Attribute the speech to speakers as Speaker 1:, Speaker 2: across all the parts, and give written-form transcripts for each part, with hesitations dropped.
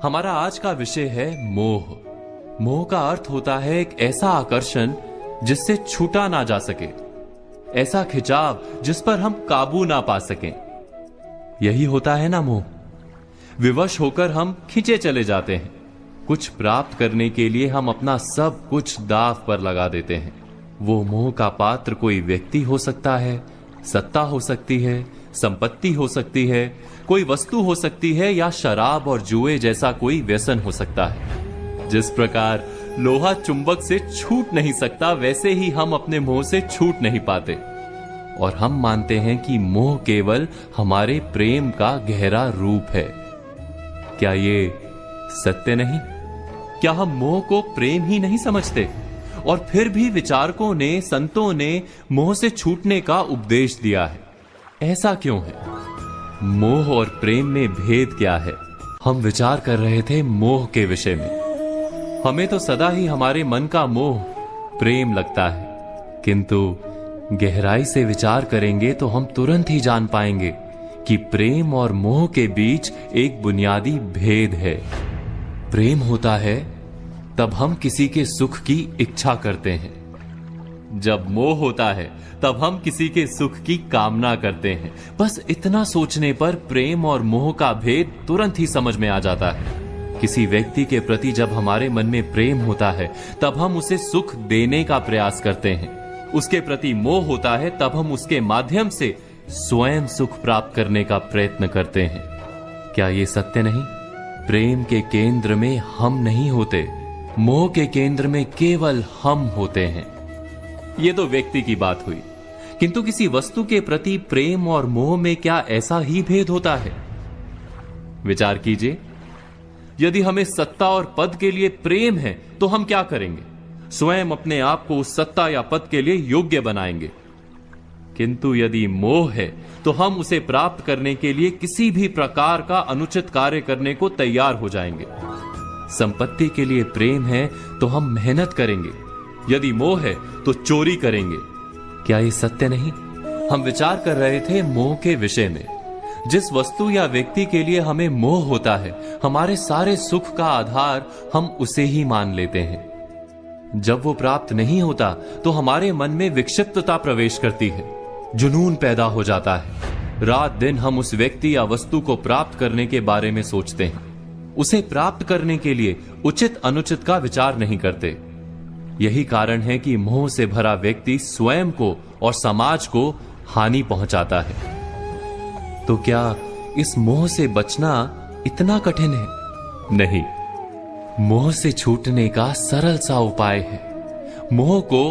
Speaker 1: हमारा आज का विषय है मोह। मोह का अर्थ होता है एक ऐसा आकर्षण जिससे छूटा ना जा सके, ऐसा खिंचाव जिस पर हम काबू ना पा सकें। यही होता है ना मोह। विवश होकर हम खींचे चले जाते हैं। कुछ प्राप्त करने के लिए हम अपना सब कुछ दांव पर लगा देते हैं। वो मोह का पात्र कोई व्यक्ति हो सकता है, सत्ता हो सकती है, संपत्ति हो सकती है, कोई वस्तु हो सकती है, या शराब और जुए जैसा कोई व्यसन हो सकता है। जिस प्रकार लोहा चुंबक से छूट नहीं सकता, वैसे ही हम अपने मोह से छूट नहीं पाते। और हम मानते हैं कि मोह केवल हमारे प्रेम का गहरा रूप है। क्या ये सत्य नहीं? क्या हम मोह को प्रेम ही नहीं समझते? और फिर भी विचारकों ने, संतों ने मोह से छूटने का उपदेश दिया है। ऐसा क्यों है? मोह और प्रेम में भेद क्या है? हम विचार कर रहे थे मोह के विषय में। हमें तो सदा ही हमारे मन का मोह प्रेम लगता है, किंतु गहराई से विचार करेंगे तो हम तुरंत ही जान पाएंगे कि प्रेम और मोह के बीच एक बुनियादी भेद है। प्रेम होता है तब हम किसी के सुख की इच्छा करते हैं, जब मोह होता है तब हम किसी के सुख की कामना करते हैं। बस इतना सोचने पर प्रेम और मोह का भेद तुरंत ही समझ में आ जाता है। किसी व्यक्ति के प्रति जब हमारे मन में प्रेम होता है तब हम उसे सुख देने का प्रयास करते हैं। उसके प्रति मोह होता है तब हम उसके माध्यम से स्वयं सुख प्राप्त करने का प्रयत्न करते हैं। क्या ये सत्य नहीं? प्रेम के केंद्र में हम नहीं होते, मोह के केंद्र में केवल हम होते हैं। ये तो व्यक्ति की बात हुई, किंतु किसी वस्तु के प्रति प्रेम और मोह में क्या ऐसा ही भेद होता है? विचार कीजिए। यदि हमें सत्ता और पद के लिए प्रेम है तो हम क्या करेंगे? स्वयं अपने आप को उस सत्ता या पद के लिए योग्य बनाएंगे। किंतु यदि मोह है तो हम उसे प्राप्त करने के लिए किसी भी प्रकार का अनुचित कार्य करने को तैयार हो जाएंगे। संपत्ति के लिए प्रेम है तो हम मेहनत करेंगे, यदि मोह है तो चोरी करेंगे। क्या ये सत्य नहीं? हम विचार कर रहे थे मोह के विषय में। जिस वस्तु या व्यक्ति के लिए हमें मोह होता है, हमारे सारे सुख का आधार हम उसे ही मान लेते हैं। जब वो प्राप्त नहीं होता तो हमारे मन में विक्षिप्तता प्रवेश करती है, जुनून पैदा हो जाता है। रात दिन हम उस व्यक्ति या वस्तु को प्राप्त करने के बारे में सोचते हैं। उसे प्राप्त करने के लिए उचित अनुचित का विचार नहीं करते। यही कारण है कि मोह से भरा व्यक्ति स्वयं को और समाज को हानि पहुंचाता है। तो क्या इस मोह से बचना इतना कठिन है? नहीं, मोह से छूटने का सरल सा उपाय है। मोह को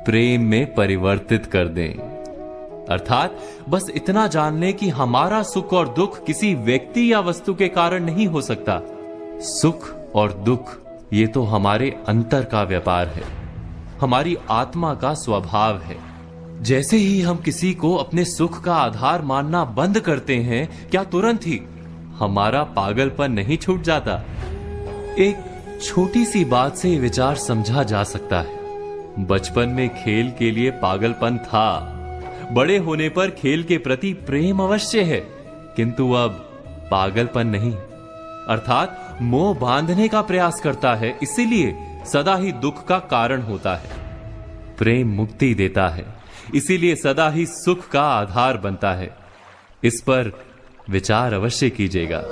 Speaker 1: प्रेम में परिवर्तित कर दें। अर्थात बस इतना जान लें कि हमारा सुख और दुख किसी व्यक्ति या वस्तु के कारण नहीं हो सकता। सुख और दुख ये तो हमारे अंतर का व्यापार है, हमारी आत्मा का स्वभाव है। जैसे ही हम किसी को अपने सुख का आधार मानना बंद करते हैं, क्या तुरंत ही हमारा पागलपन नहीं छूट जाता? एक छोटी सी बात से ये विचार समझा जा सकता है। बचपन में खेल के लिए पागलपन था, बड़े होने पर खेल के प्रति प्रेम अवश्य है, किंतु अब पागलपन नहीं। अर्थात मोह बांधने का प्रयास करता है, इसीलिए सदा ही दुख का कारण होता है। प्रेम मुक्ति देता है, इसीलिए सदा ही सुख का आधार बनता है। इस पर विचार अवश्य कीजिएगा।